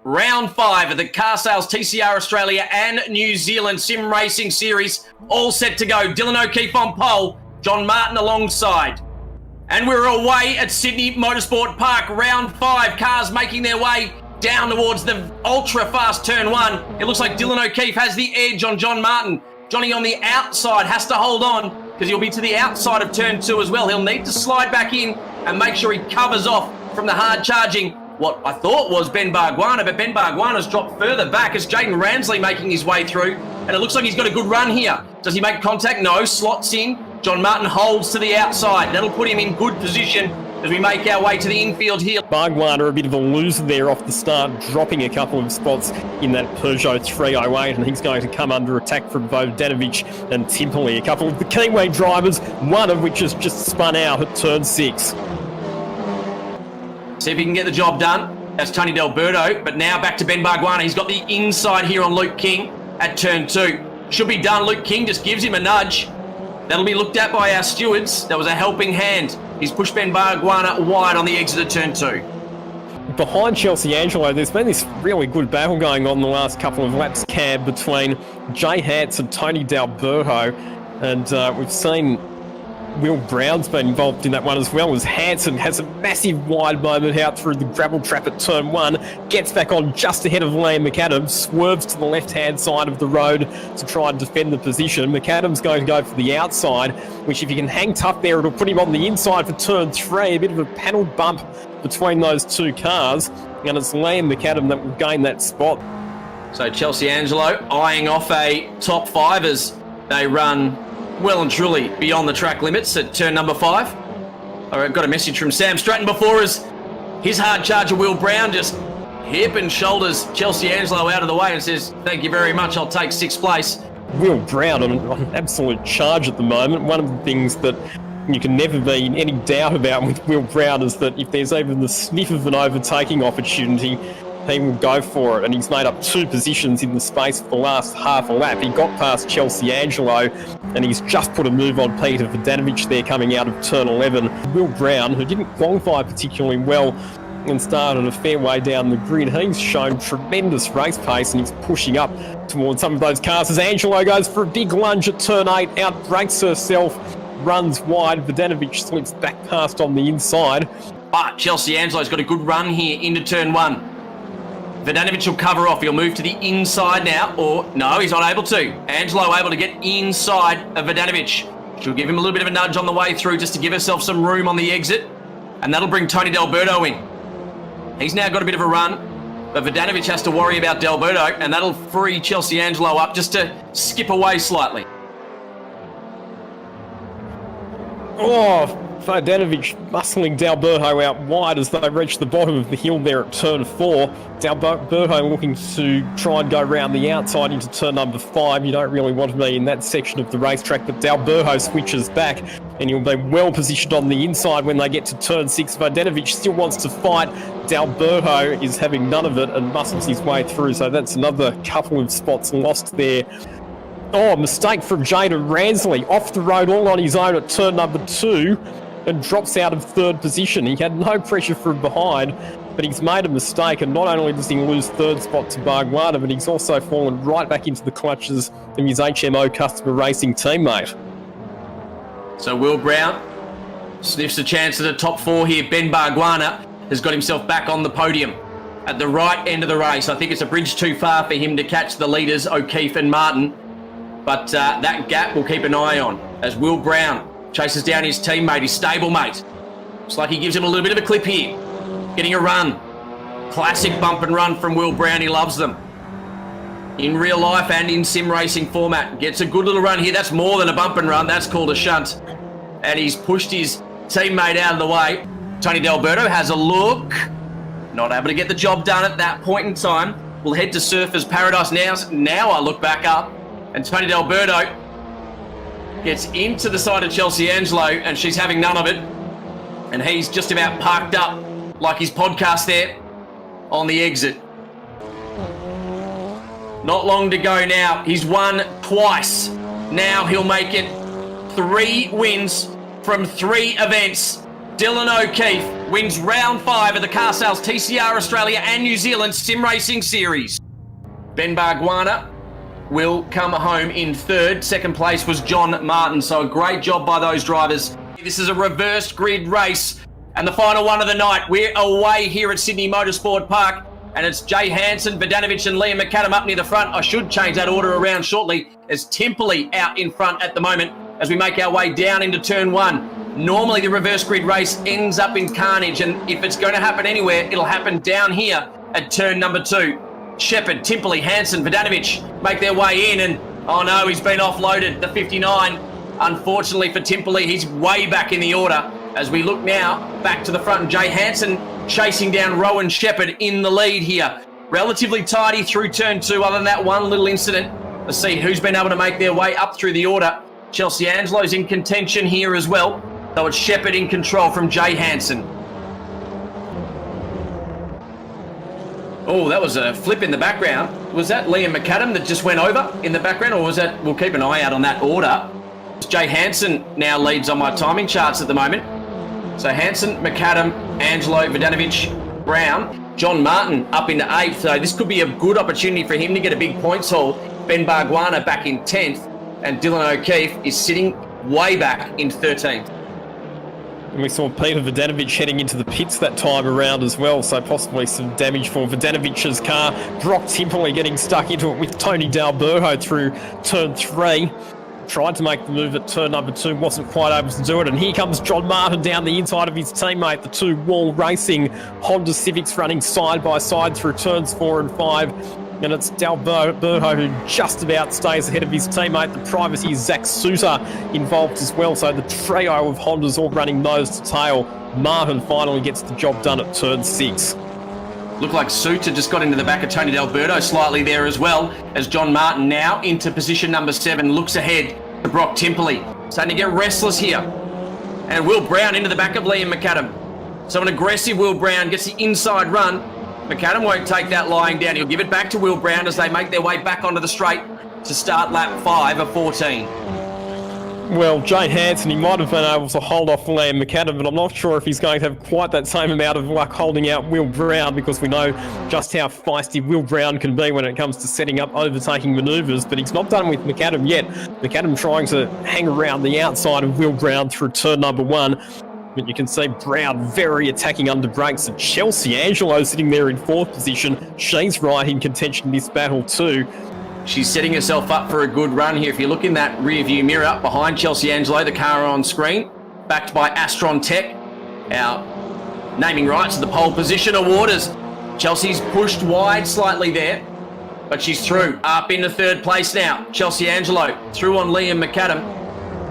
Round 5 of the carsales TCR Australia and New Zealand SimRacing Series, all set to go. Dylan O'Keefe on pole, John Martin alongside. And we're away at Sydney Motorsport Park. Round 5, cars making their way down towards the ultra-fast turn 1. It looks like Dylan O'Keefe has the edge on John Martin. Johnny on the outside has to hold on because he'll be to the outside of turn 2 as well. He'll need to slide back in and make sure he covers off from the hard charging what I thought was Ben Barguana, but Ben Barguana's dropped further back as Jaden Ramsley making his way through, and it looks like he's got a good run here. Does he make contact? No, slots in. John Martin holds to the outside. That'll put him in good position as we make our way to the infield here. Barguana a bit of a loser there off the start, dropping a couple of spots in that Peugeot 308, and he's going to come under attack from Vodanovic and Timperley, a couple of the Kiwi drivers, one of which has just spun out at turn 6. See if he can get the job done. That's Tony D'Alberto, but now back to Ben Barguana. He's got the inside here on Luke King at turn 2. Should be done. Luke King just gives him a nudge. That'll be looked at by our stewards. That was a helping hand. He's pushed Ben Barguana wide on the exit of turn 2. Behind Chelsea Angelo, there's been this really good battle going on the last couple of laps, Cab, between Jay Hance and Tony D'Alberto, and we've seen Will Brown's been involved in that one as well, as Hanson has a massive wide moment out through the gravel trap at turn 1, gets back on just ahead of Liam McAdams, swerves to the left-hand side of the road to try and defend the position. McAdams going to go for the outside, which if he can hang tough there, it'll put him on the inside for turn 3, a bit of a panelled bump between those two cars, and it's Liam McAdam that will gain that spot. So Chelsea Angelo eyeing off a top 5 as they run well and truly beyond the track limits at turn number 5. I've got a message from Sam Stratton before us. His hard charger, Will Brown, just hip and shoulders Chelsea Angelo out of the way and says, "Thank you very much, I'll take 6th place." Will Brown on an absolute charge at the moment. One of the things that you can never be in any doubt about with Will Brown is that if there's even the sniff of an overtaking opportunity, he will go for it, and he's made up 2 positions in the space for the last half a lap. He got past Chelsea Angelo, and he's just put a move on Peter Vodanovic there coming out of turn 11. Will Brown, who didn't qualify particularly well and started a fair way down the grid, he's shown tremendous race pace, and he's pushing up towards some of those cars as Angelo goes for a big lunge at turn 8, outbrakes herself, runs wide. Vodanovic slips back past on the inside. But Chelsea Angelo's got a good run here into turn 1. Vodanovic will cover off. He'll move to the inside now, or no, he's not able to. Angelo able to get inside of Vodanovic. She'll give him a little bit of a nudge on the way through just to give herself some room on the exit, and that'll bring Tony D'Alberto in. He's now got a bit of a run, but Vodanovic has to worry about D'Alberto, and that'll free Chelsea Angelo up just to skip away slightly. Oh, Vodanovic muscling D'Alberto out wide as they reach the bottom of the hill there at turn 4. D'Alberto looking to try and go round the outside into turn number 5. You don't really want to be in that section of the racetrack, but D'Alberto switches back, and he'll be well positioned on the inside when they get to turn 6. Vodanovic still wants to fight. D'Alberto is having none of it and muscles his way through, so that's another couple of spots lost there. Oh, mistake from Jaden Ramsley, off the road all on his own at turn number 2, and drops out of 3rd position. He had no pressure from behind, but he's made a mistake, and not only does he lose 3rd spot to Barguana, but he's also fallen right back into the clutches of his HMO Customer Racing teammate. So Will Brown sniffs a chance at the top 4 here. Ben Barguana has got himself back on the podium at the right end of the race. I think it's a bridge too far for him to catch the leaders, O'Keefe and Martin, but that gap we'll keep an eye on as Will Brown chases down his teammate, his stablemate. Looks like he gives him a little bit of a clip here. Getting a run. Classic bump and run from Will Brown. He loves them. In real life and in sim racing format. Gets a good little run here. That's more than a bump and run. That's called a shunt. And he's pushed his teammate out of the way. Tony D'Alberto has a look. Not able to get the job done at that point in time. We'll head to Surfers Paradise now. Now I look back up, and Tony D'Alberto gets into the side of Chelsea Angelo, and she's having none of it. And he's just about parked up like his podcast there on the exit. Not long to go now. He's won twice. Now he'll make it 3 wins from 3 events Dylan O'Keefe wins round 5 of the carsales TCR Australia and New Zealand SimRacing Series. Ben Barguana will come home in 3rd. 2nd place was John Martin. So a great job by those drivers. This is a reversed grid race and the final one of the night. We're away here at Sydney Motorsport Park and it's Jay Hansen, Vodanovic and Liam McAdam up near the front. I should change that order around shortly as Timperley out in front at the moment as we make our way down into turn 1. Normally the reverse grid race ends up in carnage, and if it's going to happen anywhere, it'll happen down here at turn number 2. Shepherd, Timperley, Hansen, Vodanovic make their way in, and oh no, he's been offloaded, the 59. Unfortunately for Timperley, he's way back in the order. As we look now back to the front, and Jay Hansen chasing down Rowan Shepherd in the lead here. Relatively tidy through turn 2, other than that one little incident. Let's see who's been able to make their way up through the order. Chelsea Angelo's in contention here as well. So it's Shepherd in control from Jay Hansen. Oh, that was a flip in the background. Was that Liam McAdam that just went over in the background, or was that... We'll keep an eye out on that order. Jay Hansen now leads on my timing charts at the moment. So Hansen, McAdam, Angelo, Vodanovic, Brown, John Martin up into 8th. So this could be a good opportunity for him to get a big points haul. Ben Barguana back in 10th, and Dylan O'Keefe is sitting way back in 13th. And we saw Peter Vodanovic heading into the pits that time around as well, so possibly some damage for Vodanovic's car. Brock Timperley getting stuck into it with Tony D'Alberto through turn 3. Tried to make the move at turn number 2, wasn't quite able to do it. And here comes John Martin down the inside of his teammate, the 2 Wall Racing Honda Civics running side by side through turns 4 and 5. And it's D'Alberto who just about stays ahead of his teammate. The privacy is Zach Sousa involved as well. So the trio of Hondas all running nose to tail. Martin finally gets the job done at turn 6. Looked like Sousa just got into the back of Tony D'Alberto slightly there as well, as John Martin now into position number 7 looks ahead to Brock Timperley. Starting to get restless here. And Will Brown into the back of Liam McAdam. So an aggressive Will Brown gets the inside run. McAdam won't take that lying down. He'll give it back to Will Brown as they make their way back onto the straight to start lap 5 of 14. Well, Jay Hansen, he might have been able to hold off Liam McAdam, but I'm not sure if he's going to have quite that same amount of luck holding out Will Brown, because we know just how feisty Will Brown can be when it comes to setting up overtaking manoeuvres, but he's not done with McAdam yet. McAdam trying to hang around the outside of Will Brown through turn number 1. But you can see Brown very attacking under brakes. And Chelsea Angelo sitting there in 4th position. She's right in contention in this battle too. She's setting herself up for a good run here. If you look in that rear view mirror behind Chelsea Angelo, the car on screen, backed by Astron Tech, our naming rights to the pole position award, as Chelsea's pushed wide slightly there, but she's through, up into 3rd place now. Chelsea Angelo through on Liam McAdam.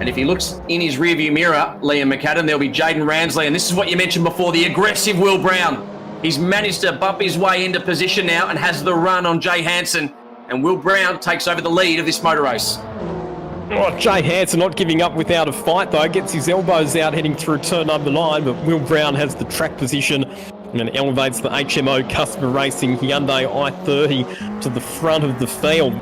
And if he looks in his rearview mirror, Liam McAdam, there'll be Jaden Ransley. And this is what you mentioned before, the aggressive Will Brown. He's managed to bump his way into position now and has the run on Jay Hansen. And Will Brown takes over the lead of this motor race. Oh, Jay Hansen not giving up without a fight, though. Gets his elbows out heading through turn number 9. But Will Brown has the track position and elevates the HMO Customer Racing Hyundai i30 to the front of the field.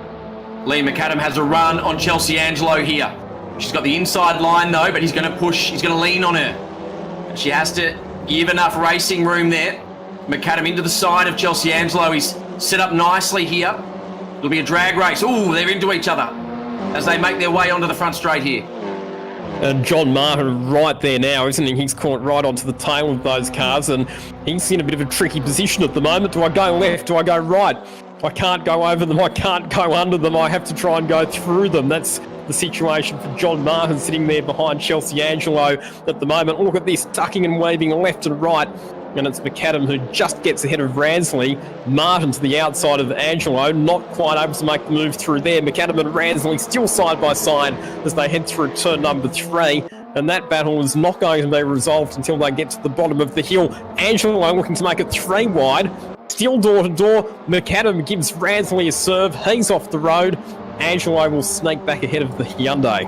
Liam McAdam has a run on Chelsea Angelo here. She's got the inside line though, but he's going to push, he's going to lean on her. She has to give enough racing room there. McAdam into the side of Chelsea Angelo. He's set up nicely here. It'll be a drag race. Ooh, they're into each other as they make their way onto the front straight here. And John Martin right there now, isn't he? He's caught right onto the tail of those cars, and he's in a bit of a tricky position at the moment. Do I go left? Do I go right? I can't go over them. I can't go under them. I have to try and go through them. That's the situation for John Martin sitting there behind Chelsea Angelo at the moment. Look at this, ducking and waving left and right. And it's McAdam who just gets ahead of Ransley. Martin to the outside of Angelo, not quite able to make the move through there. McAdam and Ransley still side by side as they head through turn number 3. And that battle is not going to be resolved until they get to the bottom of the hill. Angelo looking to make it 3 wide. Still door to door. McAdam gives Ransley a serve. He's off the road. Angelo will snake back ahead of the Hyundai.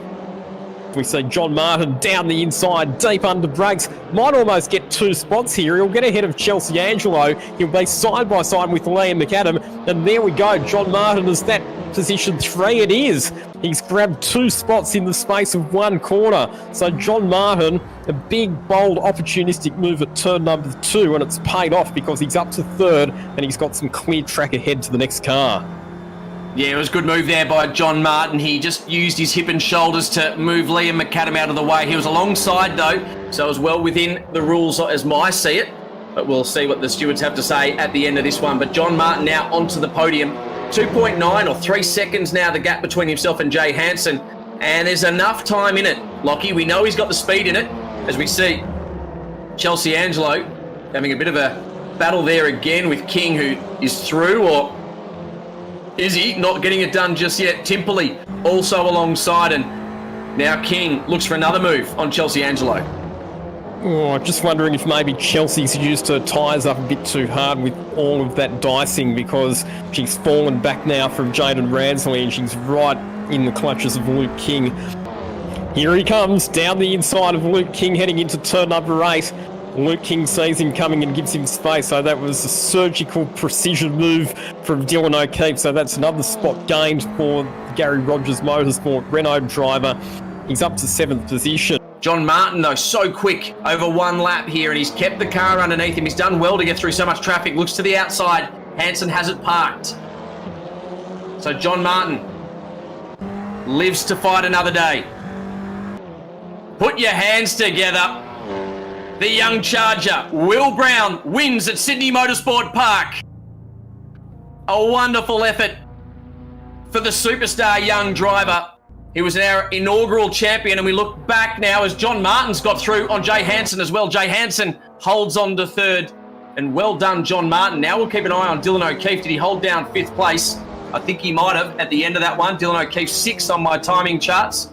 We see John Martin down the inside, deep under brakes. Might almost get 2 spots here. He'll get ahead of Chelsea Angelo. He'll be side by side with Liam McAdam. And there we go. John Martin is that position 3 it is. He's grabbed 2 spots in the space of 1 corner. So John Martin, a big, bold, opportunistic move at turn number 2, and it's paid off because he's up to 3rd and he's got some clear track ahead to the next car. Yeah, it was a good move there by John Martin. He just used his hip and shoulders to move Liam McAdam out of the way. He was alongside, though, so it was well within the rules as I see it. But we'll see what the stewards have to say at the end of this one. But John Martin now onto the podium. 2.9 or 3 seconds now, the gap between himself and Jay Hansen. And there's enough time in it, Lockie. We know he's got the speed in it, as we see Chelsea Angelo having a bit of a battle there again with King, who is through, or is he not getting it done just yet? Timperley also alongside, and now King looks for another move on Chelsea Angelo. Oh, just wondering if maybe Chelsea's used her tyres up a bit too hard with all of that dicing, because she's fallen back now from Jaden Ransley and she's right in the clutches of Luke King. Here he comes down the inside of Luke King, heading into turn number 8. Luke King sees him coming and gives him space, so that was a surgical precision move from Dylan O'Keefe. So that's another spot gained for Gary Rogers Motorsport Renault driver. He's up to 7th position. John Martin, though, so quick over 1 lap here, and he's kept the car underneath him. He's done well to get through so much traffic. Looks to the outside. Hansen has it parked. So John Martin lives to fight another day. Put your hands together. The young charger, Will Brown, wins at Sydney Motorsport Park. A wonderful effort for the superstar young driver. He was our inaugural champion, and we look back now as John Martin's got through on Jay Hansen as well. Jay Hansen holds on to 3rd, and well done, John Martin. Now we'll keep an eye on Dylan O'Keefe. Did he hold down 5th place? I think he might have at the end of that one. Dylan O'Keefe 6th on my timing charts.